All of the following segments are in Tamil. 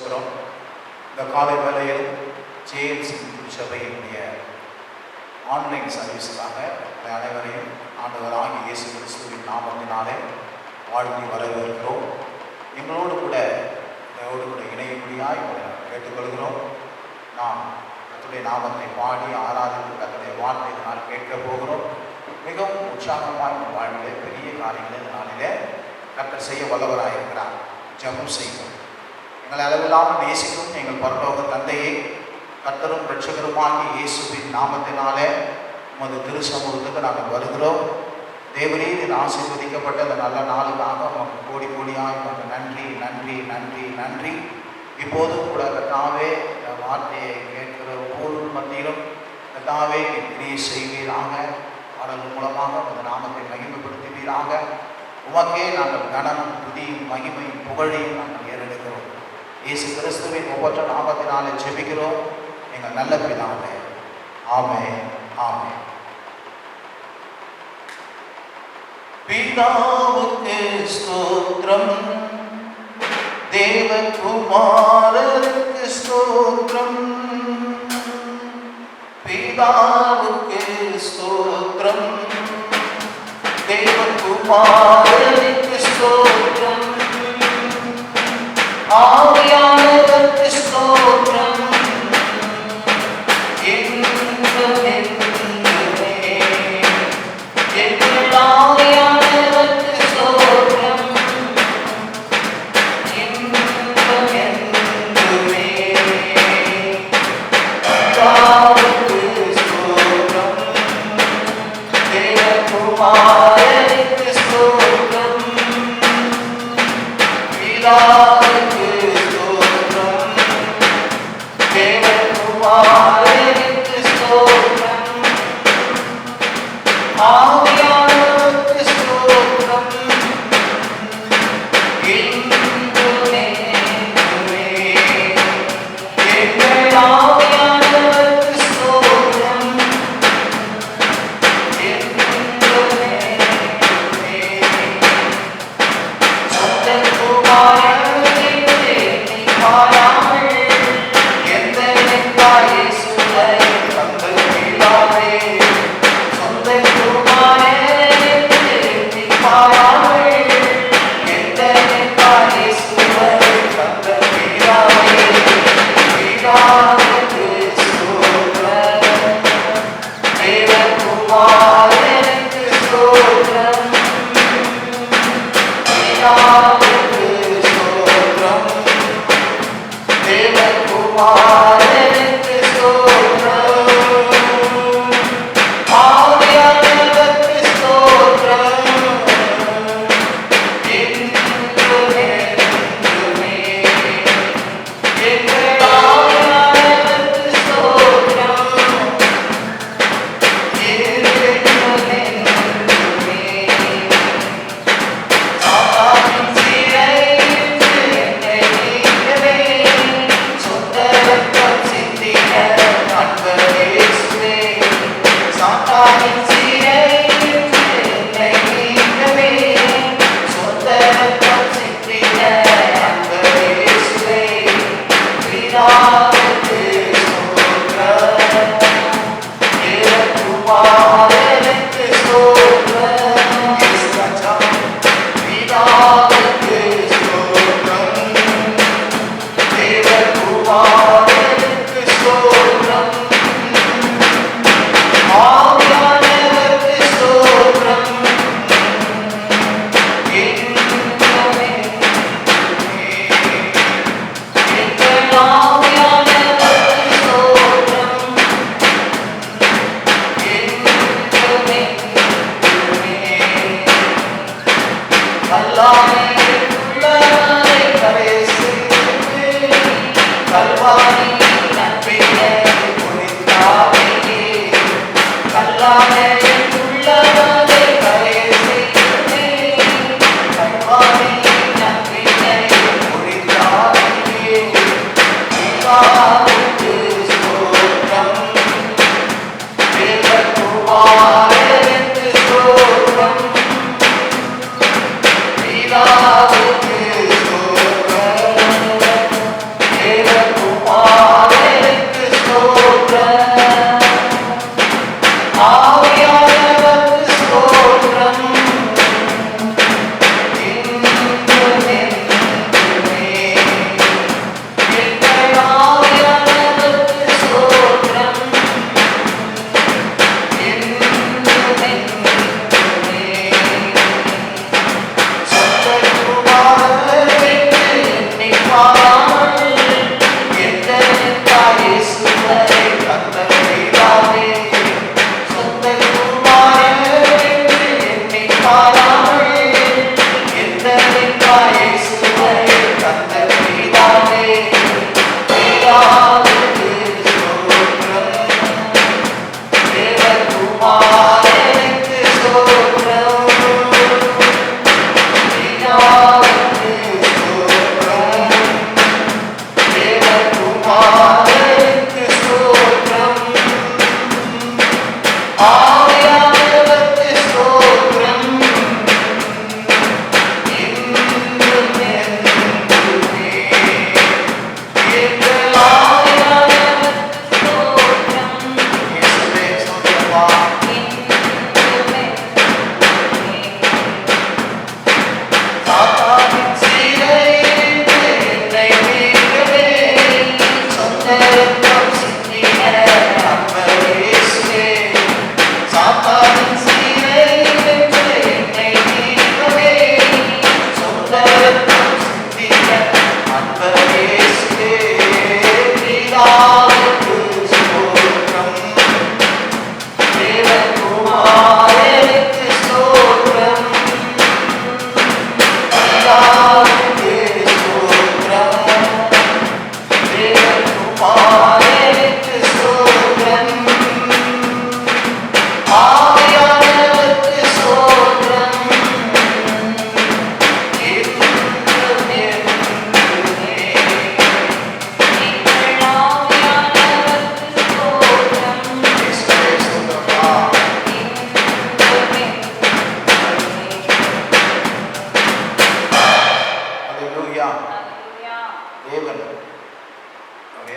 ஸ்தோத்திரம். இந்த காலை வேளையில் ஜேஎம்சி சபையினுடைய ஆன்லைன் சர்வீஸுக்காக அனைவரையும் ஆண்டவராகிய இயேசு கிறிஸ்துவின் நாமத்தினாலே வாழ்த்தி வரவேற்கிறோம். எங்களோடு கூட இணையும்படியாய் கேட்டுக்கொள்கிறோம். நாம் கர்த்தருடைய நாமத்தை பாடி ஆராதித்து கர்த்தருடைய வார்த்தையினால் கேட்க போகிறோம். மிகவும் உற்சாகமாய் வாழ்விலே பெரிய காரியங்களை இந்த நாளிலே கர்த்தர் செய்ய வல்லவராயிருக்கிறார். ஜெபம் செய்வோம். எங்களை அளவில்லாமல் நேசிக்கும் எங்கள் பரலோக தந்தையை, கர்த்தரும் இரட்சகருமாகிய இயேசுவின் நாமத்தினாலே உமது திருச்சமூகத்துக்கு நாங்கள் வருகிறோம். தேவரீர் ஆசீர்வதிக்கப்பட்ட அந்த நல்ல நாளுக்காக உமக்கு கோடி கோடியாக உமக்கு நன்றி நன்றி நன்றி நன்றி. இப்போதும் கூட கர்த்தாவே இந்த வார்த்தையை கேட்கிற ஒவ்வொரு மத்தியிலும் கர்த்தாவே கிரியை செய்வீராக. பாடல் மூலமாக உமது நாமத்தை மகிமைப்படுத்துவீராக. உமக்கே நாங்கள் கனமும் துதியும் மகிமையும் புகழையும் நாங்கள் ஏறெடுக்கிறோம். இயேசு கிறிஸ்துவின் ஒவ்வொரு நாமத்தினாலே ஜெபிக்கிறோம் எங்கள் நல்ல பிதாவே. ஆமென் ஆமென். பிதாவுக்கு ஸ்தோத்திரம், தேவகுமாரருக்கு ஸ்தோத்திரம். பிதாவுக்கு ஸ்தோத்திரம், தேவகுமாரருக்கு ஸ்தோத்திரம். ஆவியானவருக்கு ஸ்தோத்திரம்.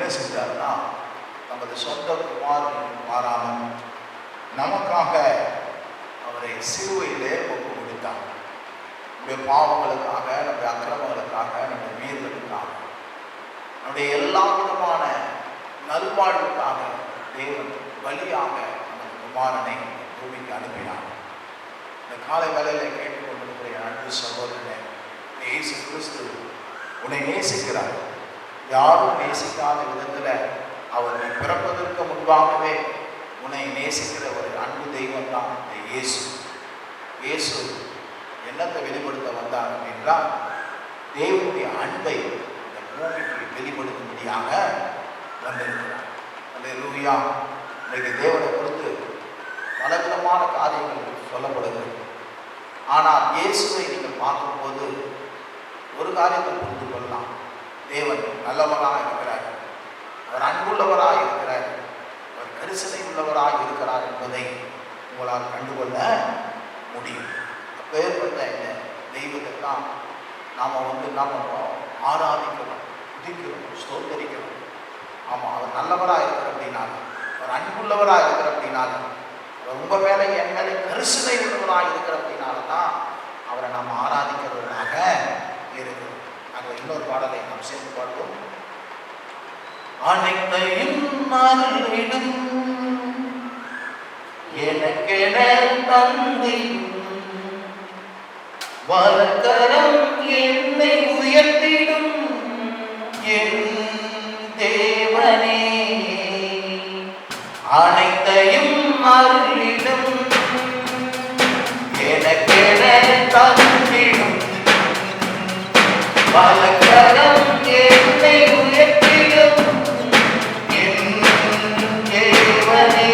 என்ன செஞ்சார்னா, நமது சொந்த குமாரன் மாறாமல் நமக்காக அவரை சிலுவையிலே ஒப்பு கொடுத்தார். நம்முடைய பாவங்களுக்காக, நம்முடைய அக்கிரமங்களுக்காக, நம்முடைய மீறலுக்காக, நம்முடைய எல்லா விதமான நல்வாழ்வுக்காக தேவன் வழியாக நமது குமாரனை பூமிக்கு அனுப்பினார். இந்த காலை வேளையில் கேட்டுக்கொண்டிருக்கிற அன்பு சகோதரனே, இயேசு கிறிஸ்து உன்னை நேசிக்கிறார். யாரும் நேசிக்காத விதத்தில் அவர் நீ பிறப்பதற்கு முன்பாகவே உன்னை நேசிக்கிற ஒரு அன்பு தெய்வம் தான் இந்த இயேசு. இயேசு என்னத்தை வெளிப்படுத்த வந்தார் என்றால், தேவனுடைய அன்பை இந்த பூமிக்கு வெளிப்படுத்தும்படியாக வந்திருக்கிறார். அல்லேலூயா. இன்றைக்கு தேவனை குறித்து பலவிதமான காரியங்கள் சொல்லப்படுகிறது. ஆனால் இயேசுவை நீங்கள் பார்க்கும்போது ஒரு காரியத்தை புரிந்து கொள்ளலாம். தேவன் நல்லவராக இருக்கிறார், அவர் அன்புள்ளவராக இருக்கிறார், அவர் கரிசனை உள்ளவராக இருக்கிறார் என்பதை உங்களால் கண்டுகொள்ள முடியும். அப்பேற்பட்ட இந்த தெய்வத்தை தான் நாம் என்ன பண்ணுறோம்? ஆராதிக்கிறோம், துதிக்கிறோம், ஸ்தோத்தரிக்கிறோம். ஆமாம், அவர் நல்லவராக இருக்கிற அப்படின்னாலும், அவர் அன்புள்ளவராக இருக்கிற அப்படின்னாலும், அவர் உங்கள் மேலே என் மேலே கரிசனை உள்ளவராக இருக்கிற அப்படின்னால தான் அவரை நாம் ஆராதிக்கிறவராக இருக்கிறோம். நாங்கள் இன்னொரு பாடலை நாம் சேர்ந்து பாடுவோம். அனைத்தையும் அருளிடும் எனக்கென தந்தையும் வலக்கரம் என்னை உயர்த்திடும் என் தேவனே, அனைத்தையும் அருளிடும் எனக்கென தந்திடும் வலக்கரம் என்னை உயர்த்திடும் என் தேவனே.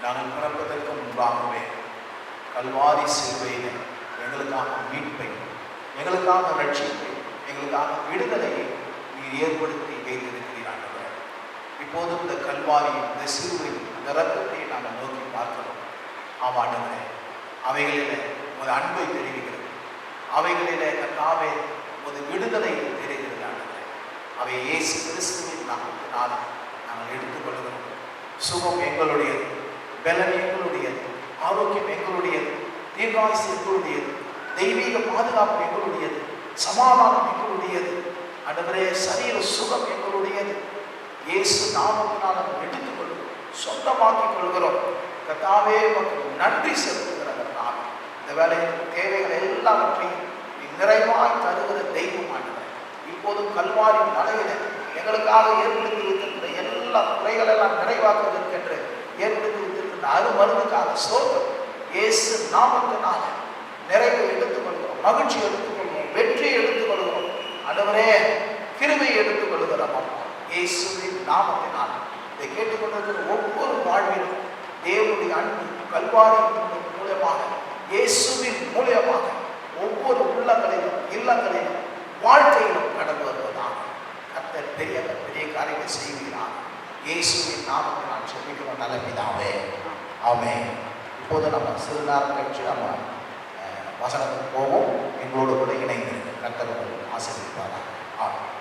நாங்கள் பிறப்பதற்கு முன்பாகவே கல்வாரி சிலுவையில் எங்களுக்கான மீட்பை, எங்களுக்கான ரட்சிப்பை, எங்களுக்கான விடுதலையை நீர் ஏற்படுத்தி வைத்திருக்கிறீர் ஆண்டவரே. இப்போது இந்த கல்வாரி, இந்த சிலுவை, இந்த ரத்தத்தை நாங்கள் நோக்கி பார்க்கிறோம். ஆமாண்டவரே, அவைகளிலே உமது அன்பை தெரிவிக்கிறது, அவைகளிலே கர்த்தாவே உமது விடுதலை தெரிகிறது ஆண்டவரே. அவை இயேசு கிறிஸ்துவின் நாமத்தினால் நாங்கள் எடுத்துக்கொள்கிறோம். சுகம் எங்களுடையது, பலன் எங்களுடையது, ஆரோக்கியம் எங்களுடையது, தீர்காயுசு எங்களுடையது, தெய்வீக பாதுகாப்பு எங்களுடையது, சமாதானம் எங்களுடையது ஆண்டவரே. சரீர சுகம் எங்களுடையது. இயேசு நாமத்தினால் நாங்கள் எடுத்துக்கொள்கிறோம், சொந்தமாக்கிக் கொள்கிறோம். கர்த்தாவே உமக்கு நன்றி செலுத்துகிற கர்த்தாவே, இந்த வேலையின் தேவைகள் எல்லாவற்றையும் நீ நிறைவாய் தருகிற தெய்வம் ஆண்டவரே. இப்போதும் கல்வாரி மலையில எங்களுக்காக ஏற்படுத்தி வைத்திருக்கிற எல்லா குறைகள் எல்லாம் நிறைவாக்குவதற்கென்று ஏற்படுத்தி வைத்திருக்கிற அருமருந்துக்காக சோதம் இயேசு நாமத்தினால நிறைவை எடுத்துக்கொள்கிறோம், மகிழ்ச்சி எடுத்துக்கொள்கிறோம், வெற்றியை எடுத்துக்கொள்கிறோம் ஆண்டவரே. கிருபையை எடுத்துக்கொள்கிறோம் இயேசுவின் நாமத்தினால். இதை கேட்டுக்கொண்டிருக்கிற ஒவ்வொரு வாழ்விலும் தேவனுடைய அன்பு கல்வாரியின் மூலமாக, இயேசுவின் மூலமாக ஒவ்வொரு உள்ளங்களிலும், இல்லங்களிலும், வாழ்க்கையிலும் கடந்து வருவதாக கர்த்தர் பெரிய பெரிய காரியங்களை செய்கிறார். இயேசுவின் நாமத்தில் நான் சொல்லிக்கிறோம் நல்ல பிதாவே, ஆமென். இப்போது நம்ம சிறு நேரம் கழிச்சு நம்ம வசனத்துக்கு போவோம். எங்களோடு கூட இணைந்து கர்த்தர் ஆசீர்வதிப்பாராக. ஆமென்.